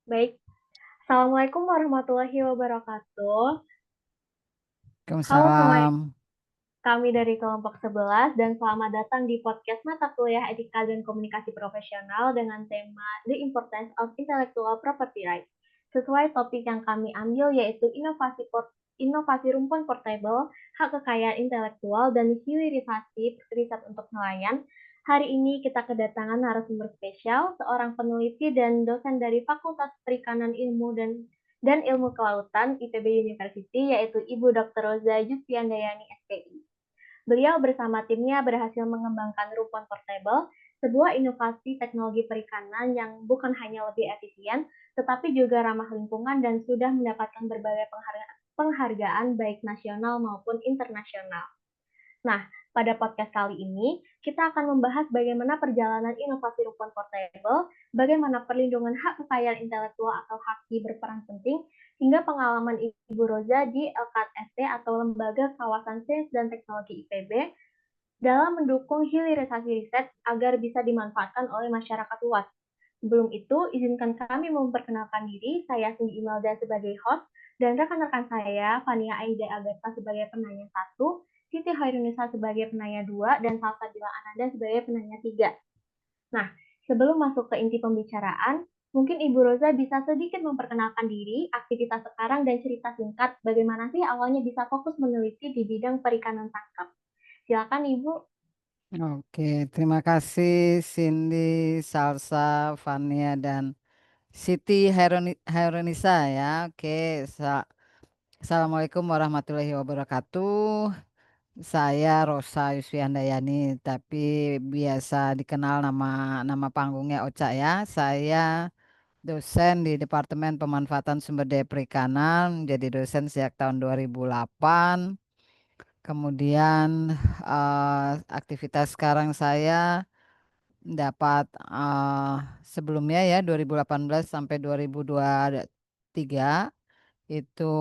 Baik, Assalamualaikum warahmatullahi wabarakatuh. Halo semua, Waalaikumsalam. kami dari kelompok 11 dan selamat datang di podcast mata kuliah Etika dan Komunikasi Profesional dengan tema The Importance of Intellectual Property Rights. Sesuai topik yang kami ambil yaitu inovasi rumpun portable, hak kekayaan intelektual, dan hilirisasi riset untuk nelayan. Hari ini kita kedatangan narasumber spesial, seorang peneliti dan dosen dari Fakultas Perikanan dan Ilmu Kelautan IPB University, yaitu Ibu Dr. Roza Yusfiandayani SPI. Beliau bersama timnya berhasil mengembangkan rumpon portable, sebuah inovasi teknologi perikanan yang bukan hanya lebih efisien, tetapi juga ramah lingkungan dan sudah mendapatkan berbagai penghargaan baik nasional maupun internasional. Nah, pada podcast kali ini, kita akan membahas bagaimana perjalanan inovasi rumpun portable, bagaimana perlindungan hak kekayaan intelektual atau HAKI berperan penting, hingga pengalaman Ibu Roza di LKST atau Lembaga Kawasan Sains dan Teknologi IPB dalam mendukung hilirisasi riset agar bisa dimanfaatkan oleh masyarakat luas. Sebelum itu, izinkan kami memperkenalkan diri. Saya Cindy Imelda sebagai host dan rekan-rekan saya, Fania Aida Agatha sebagai penanya 1, Siti Hairunisa sebagai penanya 2, dan Salsabila Ananda sebagai penanya 3. Nah, sebelum masuk ke inti pembicaraan, mungkin Ibu Roza bisa sedikit memperkenalkan diri, aktivitas sekarang, dan cerita singkat bagaimana sih awalnya bisa fokus meneliti di bidang perikanan tangkap. Silakan Ibu. Oke, terima kasih Cindy, Salsa, Fania, dan Siti Hairunisa ya. Oke, Assalamualaikum warahmatullahi wabarakatuh. Saya Rosa Yusfiandayani, tapi biasa dikenal nama panggungnya Ocha ya. Saya dosen di Departemen Pemanfaatan Sumber Daya Perikanan, jadi dosen sejak tahun 2008. Kemudian aktivitas sekarang saya dapat sebelumnya ya 2018 sampai 2023 itu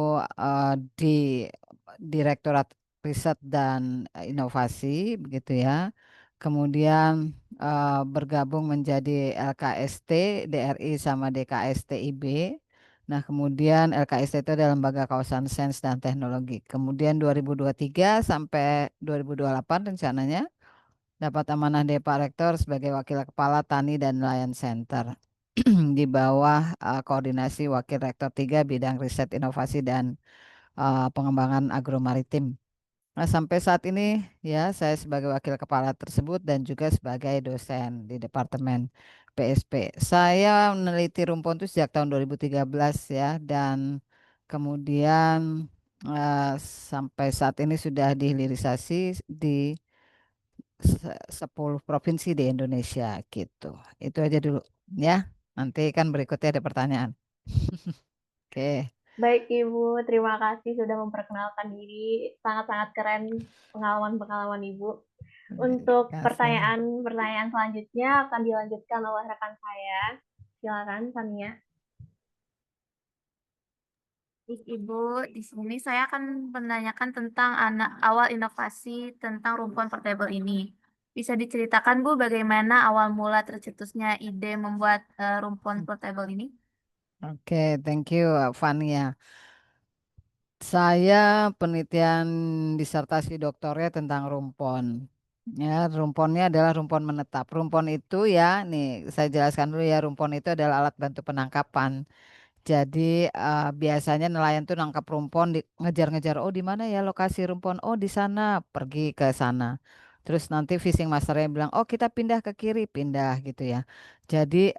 di Direktorat Riset dan Inovasi begitu ya. Kemudian bergabung menjadi LKST, DRI sama DKSTIB. Nah, kemudian LKST itu adalah Lembaga Kawasan Sains dan Teknologi. Kemudian 2023 sampai 2028 rencananya dapat amanah dari Pak Rektor sebagai Wakil Kepala Tani dan Nelayan Center di bawah koordinasi Wakil Rektor 3 bidang riset inovasi dan pengembangan agromaritim. Nah, sampai saat ini ya saya sebagai wakil kepala tersebut dan juga sebagai dosen di Departemen PSP. Saya meneliti rumpun itu sejak tahun 2013 ya dan kemudian sampai saat ini sudah dihilirisasi di 10 provinsi di Indonesia gitu. Itu aja dulu ya. Nanti kan berikutnya ada pertanyaan. Oke. Baik Ibu, terima kasih sudah memperkenalkan diri. Sangat-sangat keren pengalaman-pengalaman Ibu. Terima Untuk kasih. pertanyaan-pertanyaan selanjutnya akan dilanjutkan oleh rekan saya. Silakan, Tania. Ibu, di sini saya akan menanyakan tentang anak awal inovasi tentang rumpun portable ini. Bisa diceritakan Bu bagaimana awal mula tercetusnya ide membuat rumpun portable ini? Oke, thank you, Fania. Saya penelitian disertasi doktornya tentang rumpon. Ya, rumponnya adalah rumpon menetap. Rumpon itu ya, nih saya jelaskan dulu ya, rumpon itu adalah alat bantu penangkapan. Jadi biasanya nelayan tuh nangkap rumpon, ngejar-ngejar. Oh di mana ya lokasi rumpon? Oh di sana. Pergi ke sana. Terus nanti fishing masternya bilang, oh kita pindah ke kiri, pindah gitu ya. Jadi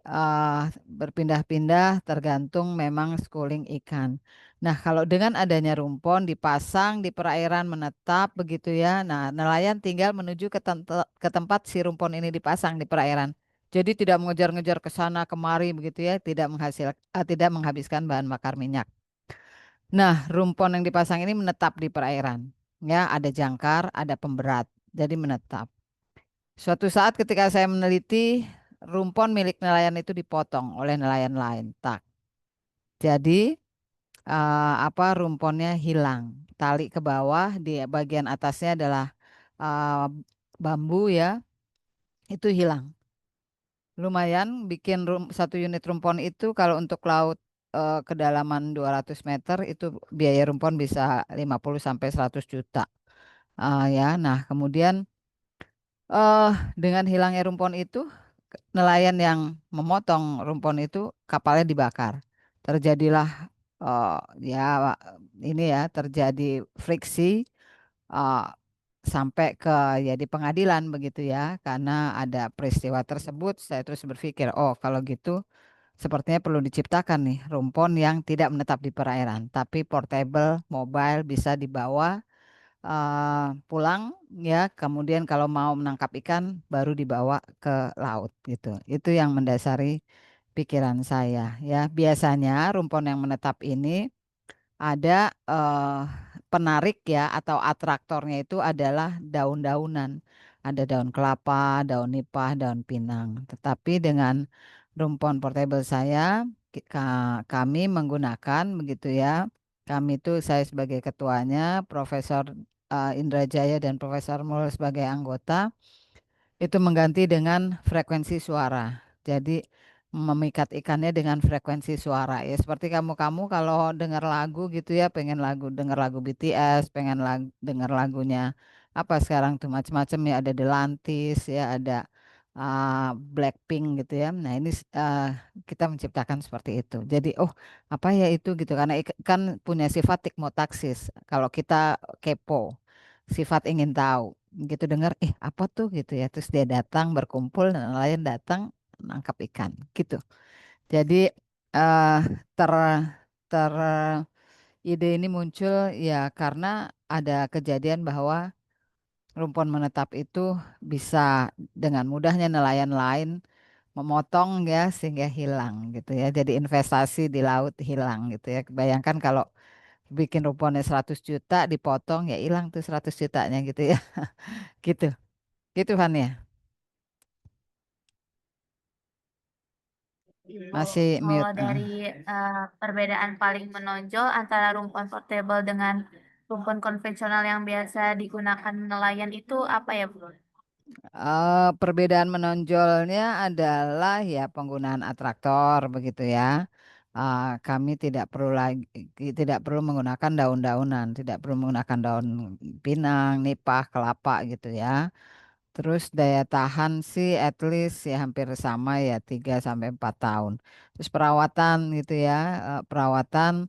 berpindah-pindah tergantung memang schooling ikan. Nah kalau dengan adanya rumpon dipasang di perairan menetap begitu ya. Nah nelayan tinggal menuju ke tempat si rumpon ini dipasang di perairan. Jadi tidak mengejar-ngejar ke sana kemari begitu ya, tidak menghabiskan bahan bakar minyak. Nah, rumpon yang dipasang ini menetap di perairan. Ya, ada jangkar, ada pemberat. Jadi menetap. Suatu saat ketika saya meneliti, rumpon milik nelayan itu dipotong oleh nelayan lain. Tak. Jadi rumponnya hilang. Tali ke bawah, di bagian atasnya adalah eh, bambu ya, itu hilang. lumayan bikin satu unit rumpon itu kalau untuk laut kedalaman 200 meter itu biaya rumpon bisa 50 sampai 100 juta. Ya, nah kemudian eh dengan hilangnya rumpon itu, nelayan yang memotong rumpon itu kapalnya dibakar. Terjadilah eh, ya ini ya terjadi friksi eh, sampai ke ya di pengadilan begitu ya. Karena ada peristiwa tersebut, saya terus berpikir, oh kalau gitu sepertinya perlu diciptakan nih rumpon yang tidak menetap di perairan, tapi portable, mobile, bisa dibawa pulang ya. Kemudian kalau mau menangkap ikan baru dibawa ke laut gitu. Itu yang mendasari pikiran saya ya. Biasanya rumpon yang menetap ini ada penarik ya atau atraktornya itu adalah daun-daunan. Ada daun kelapa, daun nipah, daun pinang. Tetapi dengan rumpon portable saya, kami menggunakan begitu ya. Kami itu saya sebagai ketuanya, Profesor Indrajaya dan Profesor Mul sebagai anggota itu mengganti dengan frekuensi suara. Jadi memikat ikannya dengan frekuensi suara. Ya seperti kamu-kamu kalau dengar lagu gitu ya, pengen dengar lagu BTS, pengen dengar lagunya apa sekarang tuh macam-macam ya, ada Delantis ya, ada Blackpink gitu ya. Nah, ini kita menciptakan seperti itu. Jadi apa ya itu gitu karena kan punya sifat hipnotaksis. Kalau kita kepo, sifat ingin tahu gitu dengar apa tuh gitu ya, terus dia datang berkumpul dan nelayan datang nangkap ikan gitu. Jadi eh ter ter ide ini muncul ya karena ada kejadian bahwa rumpon menetap itu bisa dengan mudahnya nelayan lain memotong ya sehingga hilang gitu ya, jadi investasi di laut hilang gitu ya. Bayangkan kalau bikin rumponnya 100 juta dipotong ya hilang tuh 100 jutanya gitu ya. Gitu. Gitu kan ya. Masih Kalau mute. dari perbedaan paling menonjol antara rumpon portable dengan rumpon konvensional yang biasa digunakan nelayan itu apa ya, Bu? Perbedaan menonjolnya adalah ya penggunaan atraktor begitu ya. Kami tidak perlu menggunakan daun-daunan, tidak perlu menggunakan daun pinang, nipah, kelapa gitu ya. Terus daya tahan sih at least ya hampir sama ya 3 sampai 4 tahun. Terus perawatan gitu ya, perawatan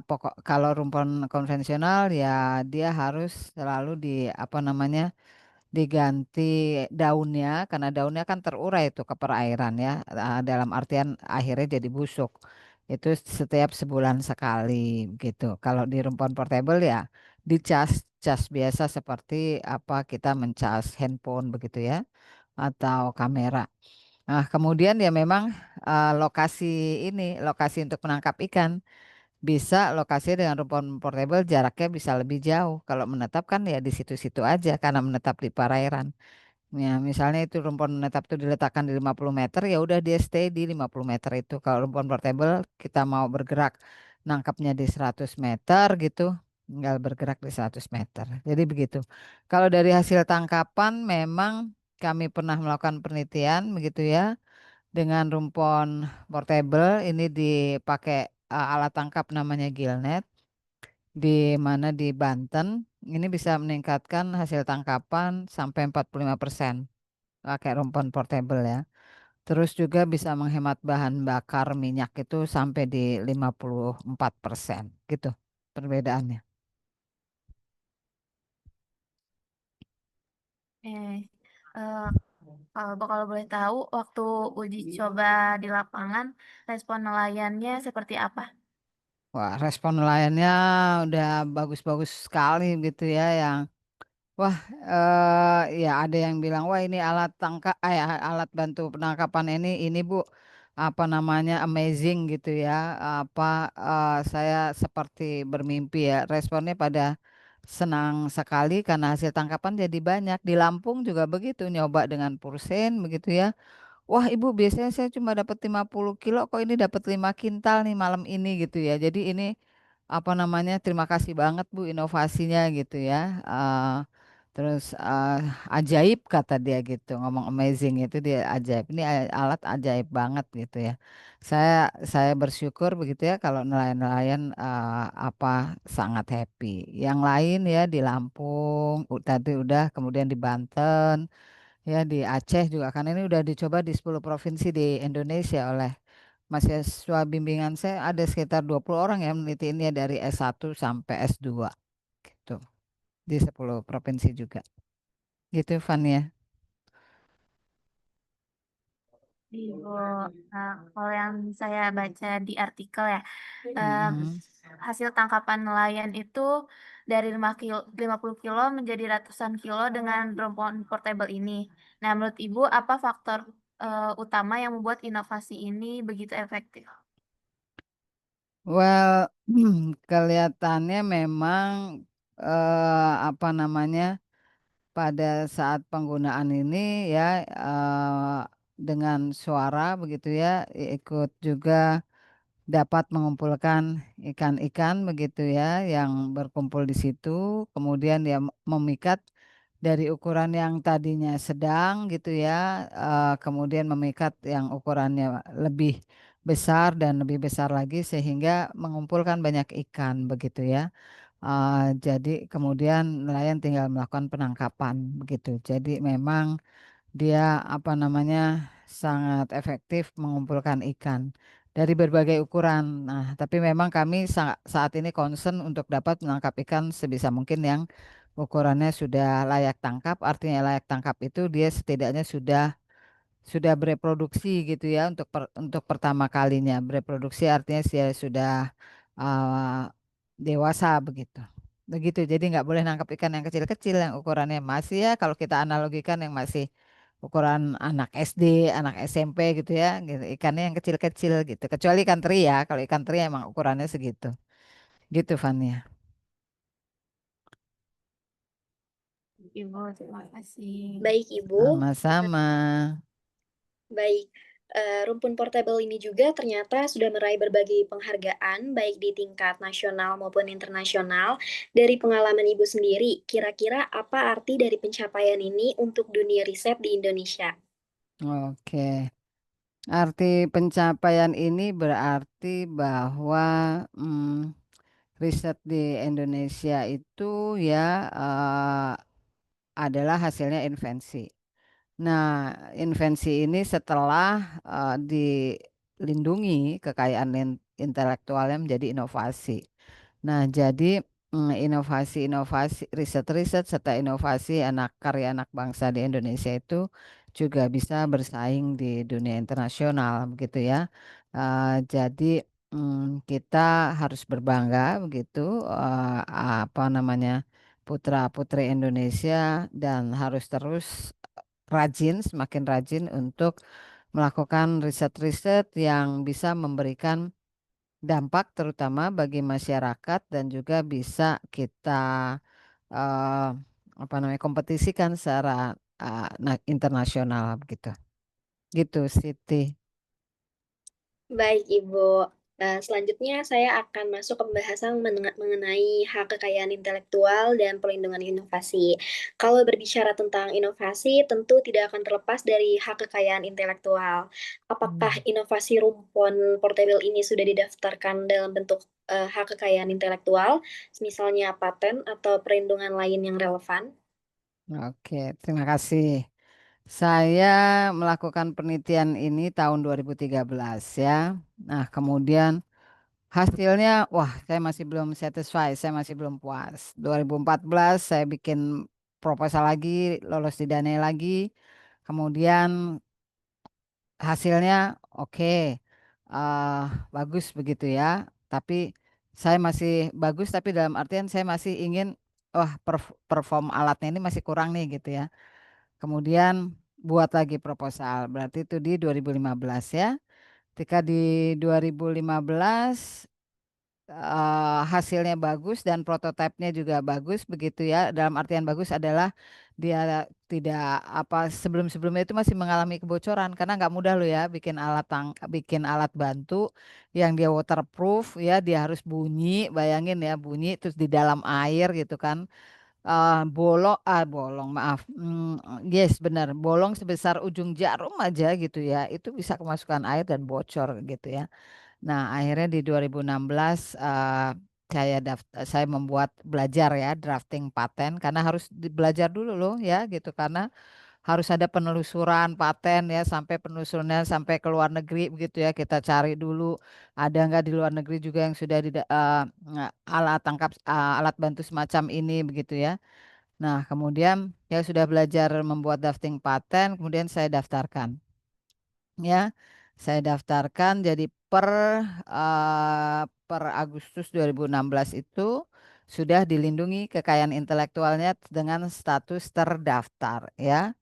pokok kalau rumpon konvensional ya dia harus selalu di apa namanya diganti daunnya karena daunnya kan terurai itu ke perairan ya, dalam artian akhirnya jadi busuk itu setiap sebulan sekali gitu. Kalau di rumpon portable ya cas biasa seperti apa kita mencas handphone begitu ya atau kamera. Nah kemudian ya memang lokasi lokasi untuk menangkap ikan bisa lokasi dengan rumpon portable jaraknya bisa lebih jauh. Kalau menetap kan ya di situ-situ aja karena menetap di perairan. Ya, misalnya itu rumpon menetap itu diletakkan di 50 meter, ya udah dia stay di 50 meter itu. Kalau rumpon portable kita mau bergerak nangkapnya di 100 meter gitu, tinggal bergerak di 100 meter. Jadi begitu. Kalau dari hasil tangkapan memang kami pernah melakukan penelitian begitu ya dengan rumpon portable ini dipakai alat tangkap namanya gillnet di mana di Banten ini bisa meningkatkan hasil tangkapan sampai 45% pakai rumpon portable ya. Terus juga bisa menghemat bahan bakar minyak itu sampai di 54% gitu perbedaannya. Eh, eh, kalau boleh tahu, waktu uji coba di lapangan, respon nelayannya seperti apa? Wah, respon nelayannya udah bagus-bagus sekali gitu ya yang wah ya ada yang bilang wah ini alat tangkap alat bantu penangkapan ini Bu apa namanya amazing gitu ya apa saya seperti bermimpi ya responnya pada senang sekali karena hasil tangkapan jadi banyak di Lampung juga begitu nyoba dengan pursen begitu ya. Wah ibu biasanya saya cuma dapat 50 kilo kok ini dapat 5 kintal nih malam ini gitu ya. Jadi ini apa namanya terima kasih banget Bu inovasinya gitu ya. Terus ajaib kata dia gitu, ngomong amazing itu dia ajaib. Ini alat ajaib banget gitu ya. Saya bersyukur begitu ya kalau nelayan-nelayan apa sangat happy. Yang lain ya di Lampung, tadi udah, kemudian di Banten, ya di Aceh juga kan ini udah dicoba di 10 provinsi di Indonesia oleh mahasiswa bimbingan saya ada sekitar 20 orang yang meneliti ini ya dari S1 sampai S2 gitu di 10 provinsi juga. Gitu, Fania. Ibu, nah, kalau yang saya baca di artikel ya, Mm-mm. hasil tangkapan nelayan itu dari 50 kilo menjadi ratusan kilo dengan rompon portable ini. Nah, menurut Ibu, apa faktor utama yang membuat inovasi ini begitu efektif? Well, kelihatannya memang apa namanya pada saat penggunaan ini ya dengan suara begitu ya ikut juga dapat mengumpulkan ikan-ikan begitu ya yang berkumpul di situ, kemudian dia memikat dari ukuran yang tadinya sedang gitu ya, kemudian memikat yang ukurannya lebih besar dan lebih besar lagi sehingga mengumpulkan banyak ikan begitu ya. Jadi kemudian nelayan tinggal melakukan penangkapan begitu. Jadi memang dia apa namanya sangat efektif mengumpulkan ikan dari berbagai ukuran. Nah, tapi memang kami saat ini concern untuk dapat menangkap ikan sebisa mungkin yang ukurannya sudah layak tangkap. Artinya layak tangkap itu dia setidaknya sudah bereproduksi gitu ya untuk pertama kalinya. Bereproduksi artinya dia sudah uh, dewasa begitu. Begitu. Jadi nggak boleh nangkap ikan yang kecil-kecil yang ukurannya masih ya kalau kita analogikan yang masih ukuran anak SD, anak SMP gitu ya, gitu. Ikannya yang kecil-kecil gitu. Kecuali ikan teri ya. Kalau ikan teri emang ukurannya segitu. Gitu, Fania. Ibu, terima kasih. Baik, Ibu. Sama-sama. Baik, rumpun portable ini juga ternyata sudah meraih berbagai penghargaan, baik di tingkat nasional maupun internasional. Dari pengalaman Ibu sendiri, kira-kira apa arti dari pencapaian ini untuk dunia riset di Indonesia? Oke. Arti pencapaian ini berarti bahwa riset di Indonesia itu ya adalah hasilnya invensi. Nah, invensi ini setelah dilindungi kekayaan intelektualnya menjadi inovasi. Nah, jadi inovasi-inovasi, riset-riset serta inovasi karya anak bangsa di Indonesia itu juga bisa bersaing di dunia internasional, begitu ya. Jadi kita harus berbangga, begitu, apa namanya, putra-putri Indonesia dan harus terus rajin, semakin rajin untuk melakukan riset-riset yang bisa memberikan dampak terutama bagi masyarakat dan juga bisa kita eh, apa namanya kompetisikan secara internasional begitu. Gitu, Siti. Baik, Ibu. Selanjutnya saya akan masuk ke pembahasan mengenai hak kekayaan intelektual dan perlindungan inovasi. Kalau berbicara tentang inovasi, tentu tidak akan terlepas dari hak kekayaan intelektual. Apakah inovasi rumpun portable ini sudah didaftarkan dalam bentuk hak kekayaan intelektual, misalnya paten atau perlindungan lain yang relevan? Oke, terima kasih. Saya melakukan penelitian ini tahun 2013 ya. Nah, kemudian hasilnya, wah, saya masih belum satisfied, saya masih belum puas. 2014 saya bikin proposal lagi, lolos didanai lagi. Kemudian hasilnya oke, eh, bagus begitu ya. Tapi saya masih bagus, tapi dalam artian saya masih ingin, wah, perform alatnya ini masih kurang nih gitu ya. Kemudian buat lagi proposal, berarti itu di 2015 ya. Ketika di 2015 hasilnya bagus dan prototipenya juga bagus begitu ya. Dalam artian bagus adalah dia tidak apa sebelum-sebelumnya itu masih mengalami kebocoran karena nggak mudah loh ya bikin alat bantu yang dia waterproof ya dia harus bunyi bayangin ya bunyi terus di dalam air gitu kan bolong, maaf. Yes, benar. Bolong sebesar ujung jarum aja gitu ya. Itu bisa kemasukan air dan bocor gitu ya. Nah, akhirnya di 2016 saya membuat belajar ya drafting paten karena harus belajar dulu loh ya gitu karena harus ada penelusuran paten ya sampai penelusurannya sampai ke luar negeri begitu ya kita cari dulu ada nggak di luar negeri juga yang sudah alat tangkap alat bantu semacam ini begitu ya. Nah, kemudian ya sudah belajar membuat drafting paten, kemudian saya daftarkan ya. Saya daftarkan jadi per Agustus 2016 itu sudah dilindungi kekayaan intelektualnya dengan status terdaftar ya.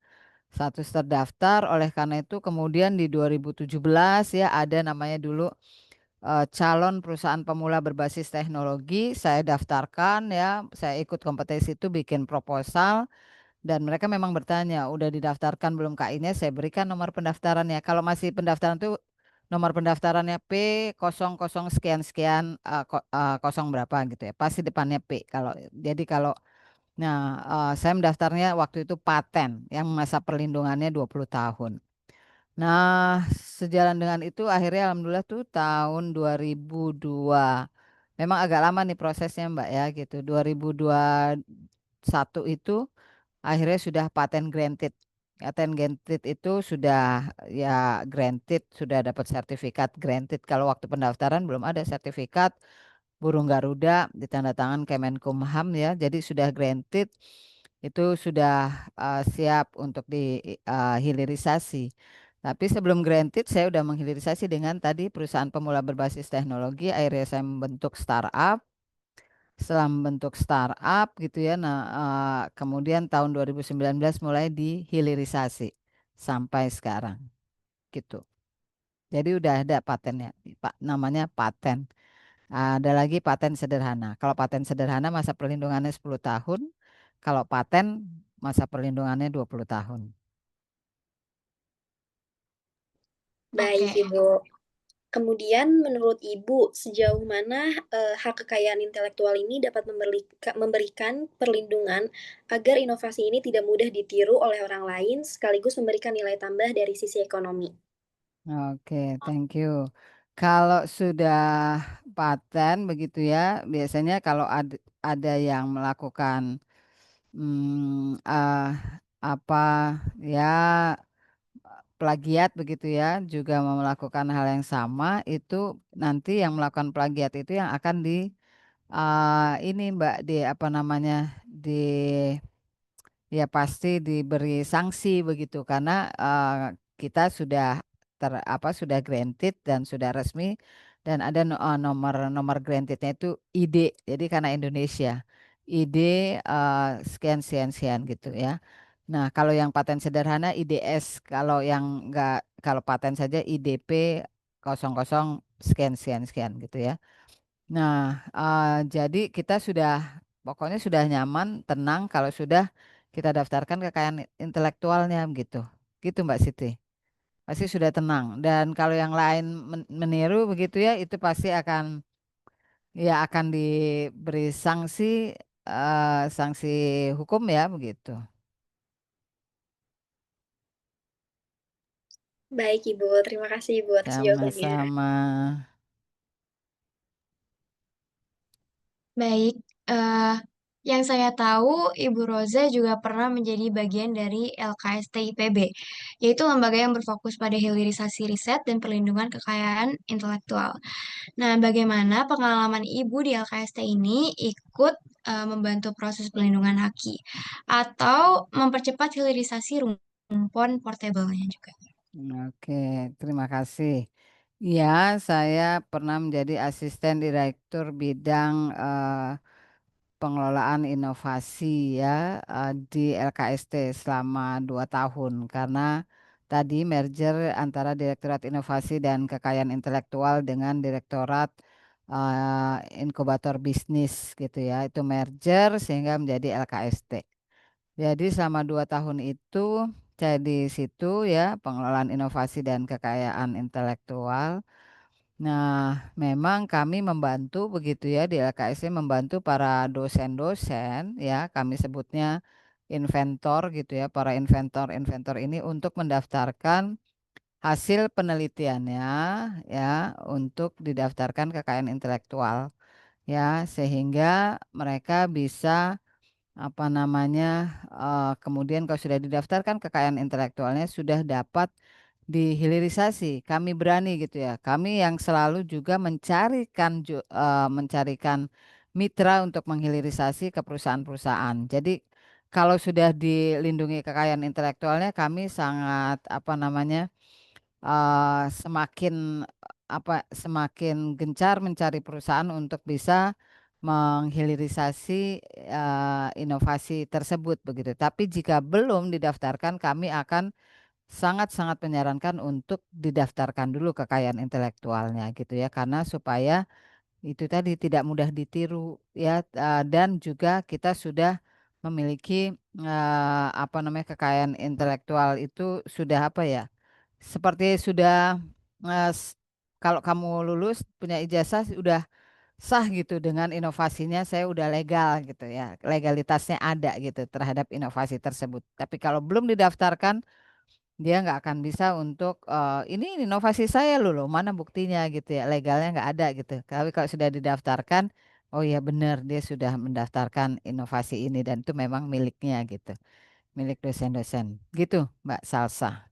Status terdaftar oleh karena itu kemudian di 2017 ya ada namanya dulu calon perusahaan pemula berbasis teknologi saya daftarkan ya saya ikut kompetisi itu bikin proposal dan mereka memang bertanya, udah didaftarkan belum KI-nya? Saya berikan nomor pendaftarannya. Kalau masih pendaftaran tuh nomor pendaftarannya P00 sekian sekian kosong berapa gitu ya. Pasti depannya P. Kalau nah saya mendaftarnya waktu itu paten yang masa perlindungannya 20 tahun. Nah, sejalan dengan itu akhirnya alhamdulillah tuh tahun 2002. Memang agak lama nih prosesnya Mbak ya gitu. 2021 itu akhirnya sudah paten granted. Paten granted itu sudah ya granted, sudah dapat sertifikat granted. Kalau waktu pendaftaran belum ada sertifikat burung Garuda ditandatangan Kemenkumham ya. Jadi sudah granted itu sudah siap untuk dihilirisasi. Tapi sebelum granted saya udah menghilirisasi dengan tadi perusahaan pemula berbasis teknologi. Akhirnya saya membentuk startup setelah membentuk startup gitu ya. Nah, kemudian tahun 2019 mulai dihilirisasi sampai sekarang gitu. Jadi udah ada patennya, Pak, namanya paten. Ada lagi paten sederhana. Kalau paten sederhana masa perlindungannya 10 tahun, kalau paten masa perlindungannya 20 tahun. Baik, Oke. Ibu. Kemudian menurut Ibu, sejauh mana hak kekayaan intelektual ini dapat memberikan perlindungan agar inovasi ini tidak mudah ditiru oleh orang lain sekaligus memberikan nilai tambah dari sisi ekonomi? Oke, thank you. Kalau sudah paten begitu ya, biasanya kalau ada yang melakukan apa ya plagiat begitu ya juga mau melakukan hal yang sama itu nanti yang melakukan plagiat itu yang akan ini Mbak di apa namanya di ya pasti diberi sanksi begitu karena kita sudah sudah granted dan sudah resmi dan ada nomor grantednya itu ID jadi karena Indonesia ID sekian sekian sekian gitu ya. Nah, kalau yang paten sederhana IDS, kalau yang enggak kalau paten saja IDP 00 sekian sekian sekian gitu ya. Nah, jadi kita sudah pokoknya sudah nyaman, tenang kalau sudah kita daftarkan kekayaan intelektualnya gitu. Gitu Mbak Siti. Pasti sudah tenang dan kalau yang lain meniru begitu ya itu pasti akan diberi sanksi hukum ya begitu. Baik, Ibu. Terima kasih, Ibu, atas jawabannya. Sama-sama. Baik, eh, yang saya tahu Ibu Roza juga pernah menjadi bagian dari LKST IPB, yaitu lembaga yang berfokus pada hilirisasi riset dan perlindungan kekayaan intelektual. Nah, bagaimana pengalaman Ibu di LKST ini ikut membantu proses pelindungan haki atau mempercepat hilirisasi rumpon portable-nya juga? Oke, terima kasih. Ya, saya pernah menjadi asisten direktur bidang pengelolaan inovasi ya di LKST selama 2 tahun karena tadi merger antara Direktorat Inovasi dan Kekayaan Intelektual dengan Direktorat Inkubator Bisnis gitu ya, itu merger sehingga menjadi LKST. Jadi selama 2 tahun itu saya di situ ya pengelolaan inovasi dan kekayaan intelektual. Nah, memang kami membantu begitu ya di LKSD, membantu para dosen-dosen ya, kami sebutnya inventor gitu ya, para inventor-inventor ini untuk mendaftarkan hasil penelitiannya ya untuk didaftarkan kekayaan intelektual ya, sehingga mereka bisa apa namanya, kemudian kalau sudah didaftarkan kekayaan intelektualnya sudah dapat dihilirisasi. Kami berani gitu ya. Kami yang selalu juga mencarikan mitra untuk menghilirisasi ke perusahaan-perusahaan. Jadi kalau sudah dilindungi kekayaan intelektualnya, kami sangat apa namanya, semakin gencar mencari perusahaan untuk bisa menghilirisasi, inovasi tersebut begitu. Tapi jika belum didaftarkan, kami akan sangat-sangat menyarankan untuk didaftarkan dulu kekayaan intelektualnya gitu ya, karena supaya itu tadi tidak mudah ditiru ya, dan juga kita sudah memiliki, apa namanya, kekayaan intelektual itu sudah apa ya, seperti sudah, kalau kamu lulus punya ijazah udah sah gitu dengan inovasinya, saya udah legal gitu ya, legalitasnya ada gitu terhadap inovasi tersebut. Tapi kalau belum didaftarkan, dia nggak akan bisa untuk, "Ini inovasi saya loh, mana buktinya?" Gitu ya, legalnya nggak ada gitu. Tapi kalau sudah didaftarkan, oh ya benar dia sudah mendaftarkan inovasi ini dan itu memang miliknya gitu, milik dosen-dosen. Gitu Mbak Salsa.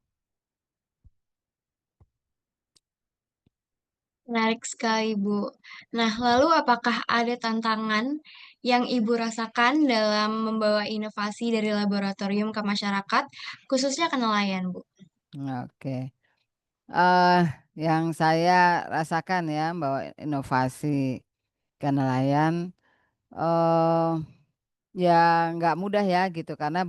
Menarik sekali, Bu. Nah, lalu apakah ada tantangan yang Ibu rasakan dalam membawa inovasi dari laboratorium ke masyarakat, khususnya ke nelayan, Bu? Oke. eh yang saya rasakan ya bahwa inovasi ke nelayan, eh ya nggak mudah ya gitu karena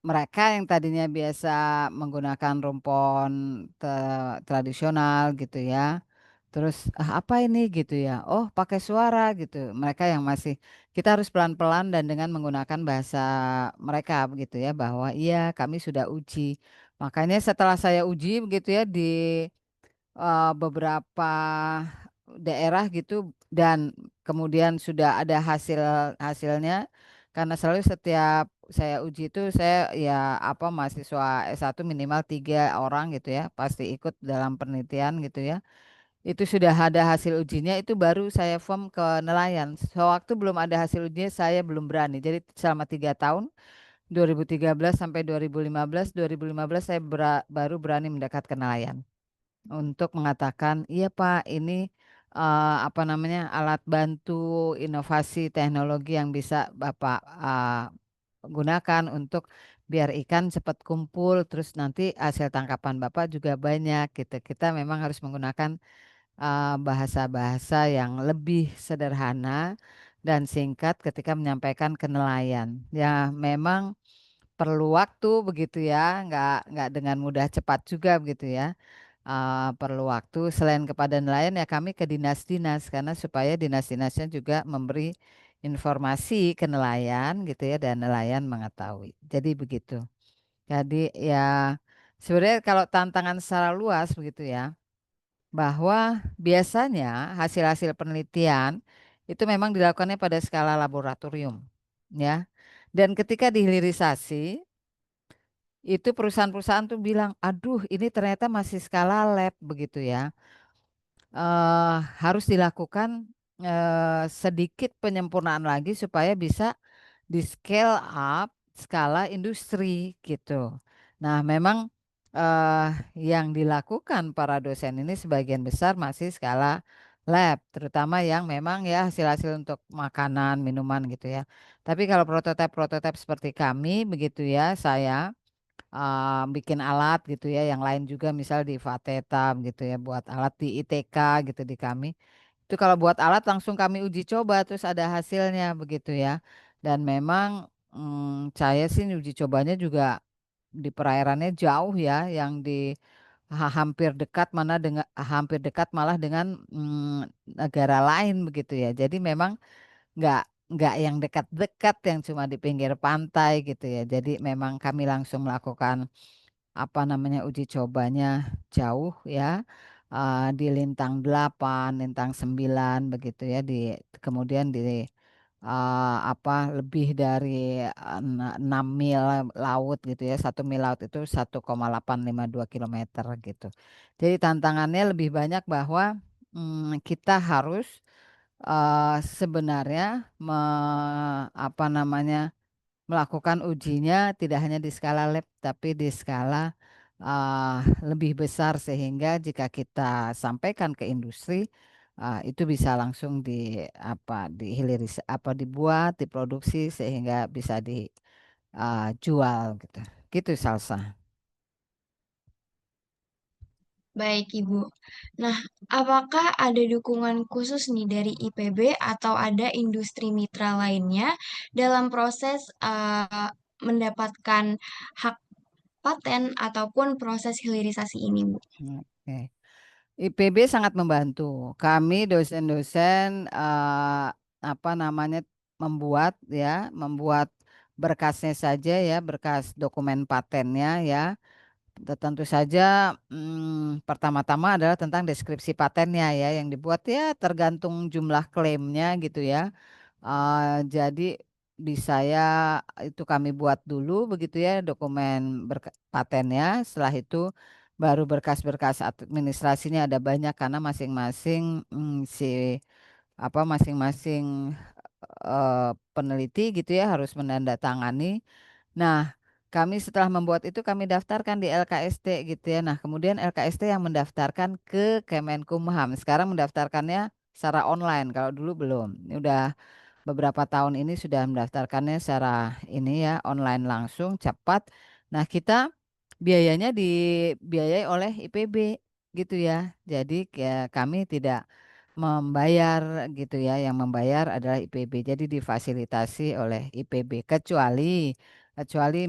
mereka yang tadinya biasa menggunakan rumpon tradisional gitu ya. Terus, "Ah, apa ini?" gitu ya. "Oh, pakai suara," gitu. Mereka yang masih kita harus pelan-pelan dan dengan menggunakan bahasa mereka begitu ya, bahwa, "Iya, kami sudah uji." Makanya setelah saya uji begitu ya di, beberapa daerah gitu dan kemudian sudah ada hasilnya, karena selalu setiap saya uji itu saya ya, apa, mahasiswa S1 minimal 3 orang gitu ya, pasti ikut dalam penelitian gitu ya. Itu sudah ada hasil ujinya itu baru saya form ke nelayan. Sewaktu belum ada hasil ujinya saya belum berani. Jadi selama 3 tahun, 2013 sampai 2015, 2015 saya baru berani mendekat ke nelayan. Untuk mengatakan, "Iya Pak, ini, apa namanya, alat bantu inovasi teknologi yang bisa Bapak, gunakan untuk biar ikan cepat kumpul, terus nanti hasil tangkapan Bapak juga banyak," gitu. Kita memang harus menggunakan, bahasa-bahasa yang lebih sederhana dan singkat ketika menyampaikan ke nelayan. Ya memang perlu waktu begitu ya, nggak dengan mudah cepat juga begitu ya. Perlu waktu selain kepada nelayan ya kami ke dinas-dinas karena supaya dinas-dinasnya juga memberi informasi ke nelayan gitu ya dan nelayan mengetahui. Jadi begitu. Jadi ya sebenarnya kalau tantangan secara luas begitu ya, bahwa biasanya hasil-hasil penelitian itu memang dilakukannya pada skala laboratorium ya. Dan ketika dihilirisasi itu perusahaan-perusahaan tuh bilang, "Aduh ini ternyata masih skala lab," begitu ya. Harus dilakukan, sedikit penyempurnaan lagi supaya bisa di-scale up skala industri gitu. Nah memang, yang dilakukan para dosen ini sebagian besar masih skala lab, terutama yang memang ya hasil-hasil untuk makanan, minuman gitu ya. Tapi kalau prototipe-prototipe seperti kami begitu ya, saya bikin alat gitu ya, yang lain juga misal di Fateta gitu ya, buat alat di ITK gitu di kami. Itu kalau buat alat langsung kami uji coba terus ada hasilnya begitu ya. Dan memang, saya sih uji cobanya juga di perairannya jauh ya, yang di hampir dekat malah dengan, negara lain begitu ya. Jadi memang nggak nggak yang dekat-dekat yang cuma di pinggir pantai gitu ya. Jadi memang kami langsung melakukan apa namanya, uji cobanya jauh ya, di lintang 8, lintang 9 begitu ya, kemudian di lebih dari 6 mil laut gitu ya. 1 mil laut itu 1,852 kilometer gitu. Jadi tantangannya lebih banyak bahwa kita harus sebenarnya melakukan ujinya tidak hanya di skala lab tapi di skala uh, lebih besar, sehingga jika kita sampaikan ke industri itu bisa langsung dibuat, diproduksi sehingga bisa dijual gitu. Gitu Salsa. Baik, Ibu. Nah, apakah ada dukungan khusus nih dari IPB atau ada industri mitra lainnya dalam proses mendapatkan hak paten ataupun proses hilirisasi ini, Bu? Oke. IPB sangat membantu. Kami dosen-dosen membuat berkasnya saja ya, berkas dokumen patennya ya. Tentu saja pertama-tama adalah tentang deskripsi patennya ya, yang dibuat ya tergantung jumlah klaimnya gitu ya. Jadi bisa ya itu kami buat dulu begitu ya dokumen patennya. Setelah itu baru berkas-berkas administrasinya ada banyak, karena masing-masing masing-masing peneliti gitu ya harus menandatangani. Nah, kami setelah membuat itu kami daftarkan di LKST gitu ya. Nah, kemudian LKST yang mendaftarkan ke Kemenkumham. Sekarang mendaftarkannya secara online, kalau dulu belum. Ini udah beberapa tahun ini sudah mendaftarkannya secara ini ya, online langsung, cepat. Nah, kita biayanya dibiayai oleh IPB gitu ya. Jadi kami tidak membayar gitu ya, yang membayar adalah IPB. Jadi difasilitasi oleh IPB, kecuali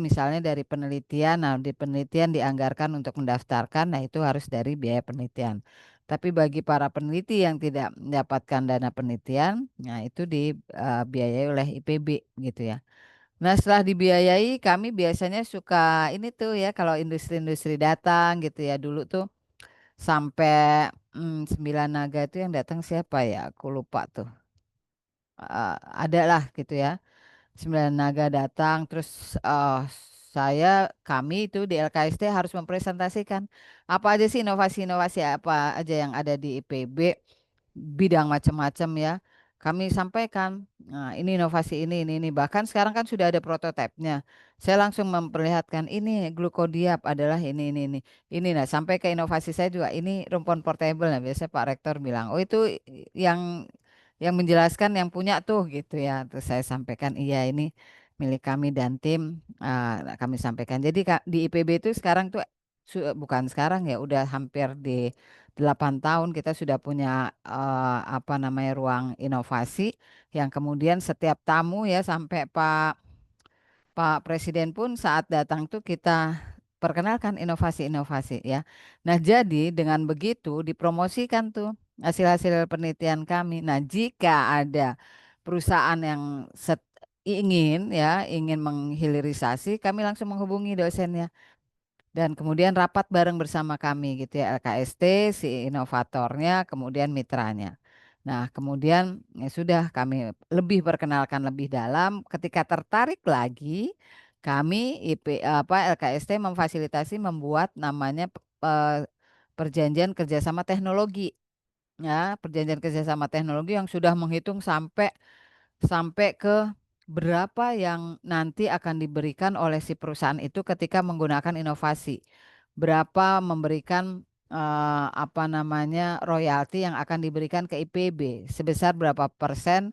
misalnya dari penelitian. Nah, di penelitian dianggarkan untuk mendaftarkan, nah itu harus dari biaya penelitian. Tapi bagi para peneliti yang tidak mendapatkan dana penelitian, nah itu dibiayai oleh IPB gitu ya. Nah, setelah dibiayai, kami biasanya suka ini tuh ya, kalau industri-industri datang gitu ya, dulu tuh sampai 9 Naga itu yang datang siapa ya? Aku lupa tuh. Ada lah gitu ya. 9 Naga datang, terus kami itu di LKST harus mempresentasikan apa aja sih inovasi-inovasi apa aja yang ada di IPB, bidang macam-macam ya. Kami sampaikan, nah ini inovasi ini. Bahkan sekarang kan sudah ada prototipenya. Saya langsung memperlihatkan ini glukodiap adalah ini. Ini, nah sampai ke inovasi saya juga, ini rumpon portable. Nah biasanya Pak Rektor bilang, oh itu yang menjelaskan yang punya tuh gitu ya. Terus saya sampaikan iya ini milik kami dan tim, kami sampaikan. Jadi di IPB itu sekarang tuh bukan sekarang ya, udah hampir di 8 tahun kita sudah punya ruang inovasi, yang kemudian setiap tamu ya, sampai Pak Presiden pun saat datang tuh kita perkenalkan inovasi-inovasi ya. Nah, jadi dengan begitu dipromosikan tuh hasil-hasil penelitian kami. Nah, jika ada perusahaan yang ingin menghilirisasi, kami langsung menghubungi dosennya dan kemudian rapat bareng bersama kami gitu ya, LKST, si inovatornya, kemudian mitranya. Nah, kemudian ya sudah kami lebih perkenalkan lebih dalam. Ketika tertarik lagi, kami LKST memfasilitasi membuat namanya perjanjian kerjasama teknologi. Ya, perjanjian kerjasama teknologi yang sudah menghitung sampai sampai ke berapa yang nanti akan diberikan oleh si perusahaan itu ketika menggunakan inovasi. Berapa memberikan royalti yang akan diberikan ke IPB, sebesar berapa persen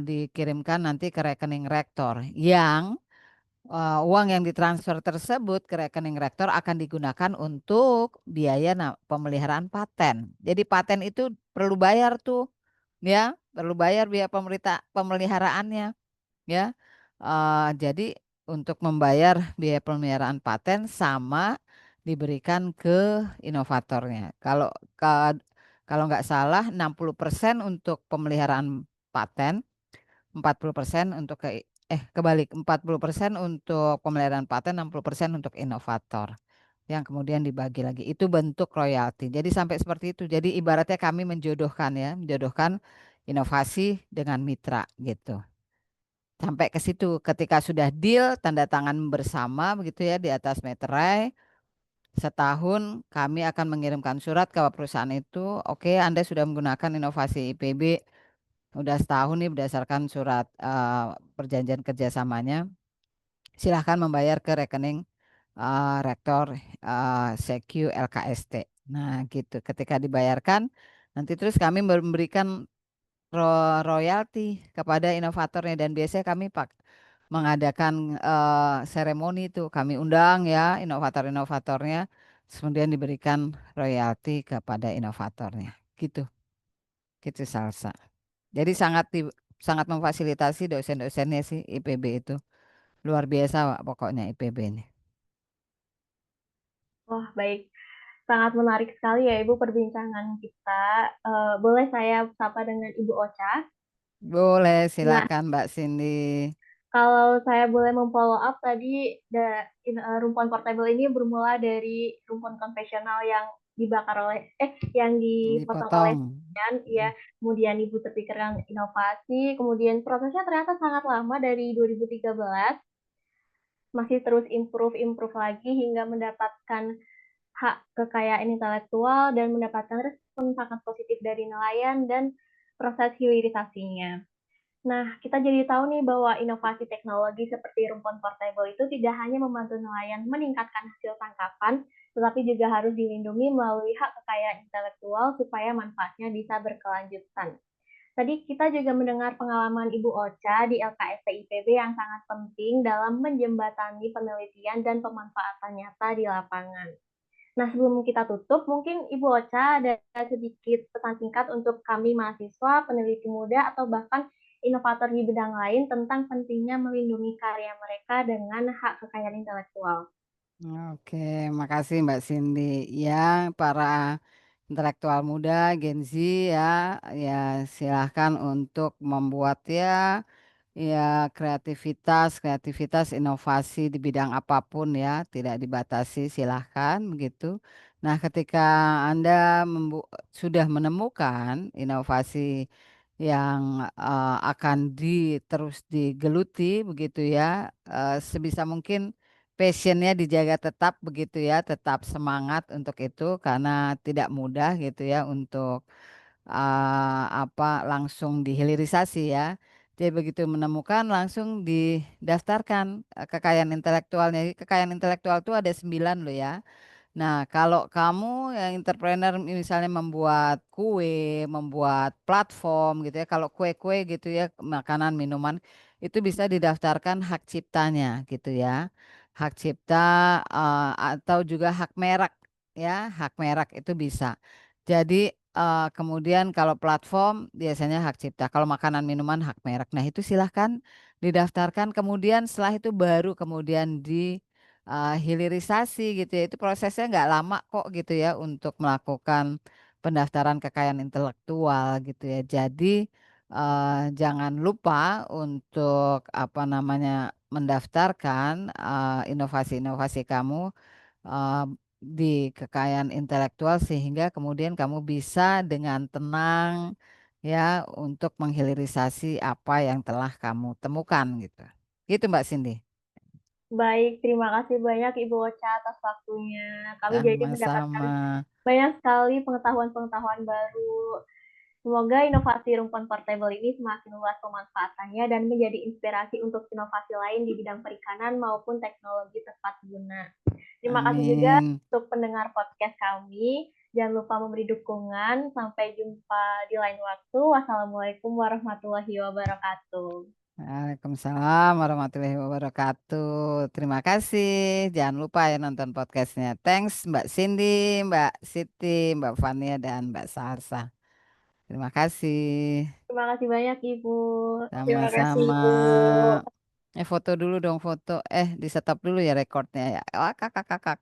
dikirimkan nanti ke rekening rektor, yang uang yang ditransfer tersebut ke rekening rektor akan digunakan untuk biaya pemeliharaan paten. Jadi paten itu perlu bayar tuh ya, perlu bayar biaya pemeliharaannya ya. Jadi untuk membayar biaya pemeliharaan paten sama diberikan ke inovatornya. Kalau nggak salah 60% untuk pemeliharaan paten, 40% untuk kebalik, 40% untuk pemeliharaan paten, 60% untuk inovator. yang kemudian dibagi lagi. Itu bentuk royalti. Jadi sampai seperti itu. Jadi ibaratnya kami menjodohkan ya, menjodohkan inovasi dengan mitra gitu. Sampai ke situ ketika sudah deal tanda tangan bersama begitu ya di atas meterai, setahun kami akan mengirimkan surat ke perusahaan itu, oke Anda sudah menggunakan inovasi IPB udah setahun nih berdasarkan surat perjanjian kerjasamanya, silahkan membayar ke rekening Rektor CQ LKST. Nah gitu ketika dibayarkan nanti terus kami memberikan royalti kepada inovatornya dan biasanya kami mengadakan seremoni itu kami undang ya inovator-inovatornya kemudian diberikan royalti kepada inovatornya gitu gitu Salsa. Jadi sangat memfasilitasi dosen-dosennya sih IPB itu luar biasa Wak, pokoknya IPB ini. Wah, baik. Sangat menarik sekali ya Ibu perbincangan kita. Boleh saya sapa dengan Ibu Ocha? Boleh Nah, silakan Mbak Cindy. kalau saya boleh memfollow up tadi, rumpun portable ini bermula dari rumpun konvensional yang dibakar yang dipotong oleh Dipotong. ya, kemudian Ibu terpikirkan inovasi, kemudian prosesnya ternyata sangat lama dari 2013, masih terus improve lagi hingga mendapatkan hak kekayaan intelektual dan mendapatkan respon sangat positif dari nelayan dan proses hilirisasinya. Nah, kita jadi tahu nih bahwa inovasi teknologi seperti rumpun portable itu tidak hanya membantu nelayan meningkatkan hasil tangkapan, tetapi juga harus dilindungi melalui hak kekayaan intelektual supaya manfaatnya bisa berkelanjutan. Tadi kita juga mendengar pengalaman Ibu Ocha di LKST IPB yang sangat penting dalam menjembatani penelitian dan pemanfaatan nyata di lapangan. Nah, sebelum kita tutup, mungkin Ibu Ocha ada sedikit pesan singkat untuk kami mahasiswa, peneliti muda, atau bahkan inovator di bidang lain tentang pentingnya melindungi karya mereka dengan hak kekayaan intelektual. Oke, makasih Mbak Cindy. Ya, para intelektual muda, Gen Z ya, ya silahkan untuk membuat ya kreativitas, inovasi di bidang apapun ya, tidak dibatasi silahkan begitu. Nah, ketika Anda sudah menemukan inovasi yang akan terus digeluti begitu ya, sebisa mungkin passionnya dijaga tetap begitu ya, tetap semangat untuk itu karena tidak mudah gitu ya untuk langsung dihilirisasi ya. Jadi begitu menemukan langsung didaftarkan kekayaan intelektualnya. Jadi kekayaan intelektual itu ada 9 loh ya. Nah, kalau kamu yang entrepreneur misalnya membuat kue, membuat platform gitu ya, kalau kue-kue gitu ya, makanan, minuman, itu bisa didaftarkan hak ciptanya gitu ya. Hak cipta atau juga hak merek ya, hak merek itu bisa. Jadi kemudian kalau platform biasanya hak cipta, kalau makanan, minuman hak merek. Nah, itu silahkan didaftarkan, kemudian setelah itu baru kemudian hilirisasi gitu ya. Itu prosesnya nggak lama kok gitu ya untuk melakukan pendaftaran kekayaan intelektual gitu ya. Jadi jangan lupa untuk apa namanya mendaftarkan inovasi-inovasi kamu eh, di kekayaan intelektual sehingga kemudian kamu bisa dengan tenang ya untuk menghilirisasi apa yang telah kamu temukan gitu. Gitu Mbak Cindy. Baik, terima kasih banyak Ibu Ocha atas waktunya. Kami jadi mendapatkan Sama-sama. banyak sekali pengetahuan-pengetahuan baru. Semoga inovasi rumpun portable ini semakin luas pemanfaatannya dan menjadi inspirasi untuk inovasi lain di bidang perikanan maupun teknologi tepat guna. Terima kasih juga Amin. untuk pendengar podcast kami. Jangan lupa memberi dukungan. Sampai jumpa di lain waktu. Wassalamualaikum warahmatullahi wabarakatuh. Waalaikumsalam warahmatullahi wabarakatuh. Terima kasih. Jangan lupa ya nonton podcastnya. Thanks Mbak Cindy, Mbak Siti, Mbak Fania, dan Mbak Sarsa. Terima kasih. Terima kasih banyak Ibu. Terima kasih, Sama-sama. Ibu. Foto dulu dong foto. Di stop dulu ya recordnya ya. Wah, kakak.